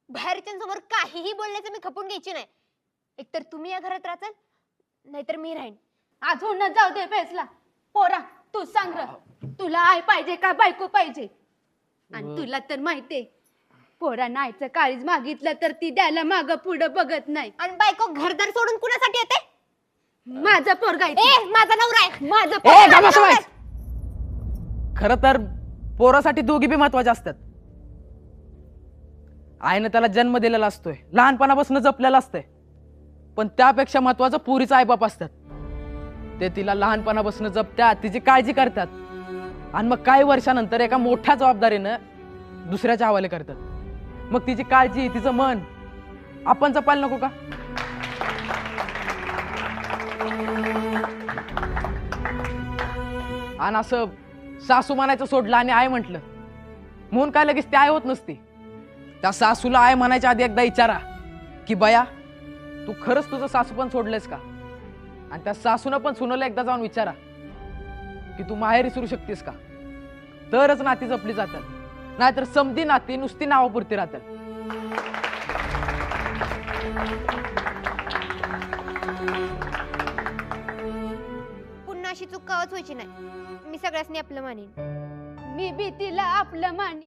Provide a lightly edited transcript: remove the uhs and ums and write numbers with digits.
बाहेरच्यांसमोर काहीही बोलण्याचं मी खपून घ्यायची नाही. एकतर तुम्ही या घरात राहताल नाहीतर मी राहीन. अजून न जाऊ दे फैसला. पोरा तू सांग र, तुला आई पाहिजे का बायको पाहिजे? आणि तुला तर माहितीये पोरा नाहीचं काळीज मागितलं तर ती द्यायला माग पुढं बघत नाही. आणि बायको घरदार सोडून कुणासाठी येते? माझा पोरगा आहे. माझा नवरा आहे. माझं ए पोरगं गप्प माझं नवरा बस. खर तर पोरासाठी दोघी बी महत्वाचे असतात. आईने त्याला जन्म दिलेला असतोय, लहानपणापासून जपलेला असतंय. पण त्यापेक्षा महत्वाचं पुरीचं आईबाप असतात. ते तिला लहानपणापासून जपतात, तिची काळजी करतात आणि मग काही वर्षानंतर एका मोठ्या जबाबदारीनं दुसऱ्याच्या हवाले करतात. मग तिची काळजी, तिचं मन आपण जपायला नको का? आणि असं सासू म्हणायचं सोडलं आणि आय म्हटलं म्हणून काय लगेच ती आय होत नसते. त्या सासूला आय म्हणायच्या आधी एकदा विचारा की बया तू खरंच तुझं सासू पण सोडलंयस का? आणि त्या सासूनं पण सुनला एकदा जाऊन विचारा की तू माहेरी सुरू शकतेस का? तरच नाती जपली जातात, नाहीतर समधी नाती नुसती नावापुरती राहतात. पुन्हा अशी चूक कवच व्हायची नाही. मी सगळ्यांनी आपलं मानेन. मी बी तिला आपलं मानी.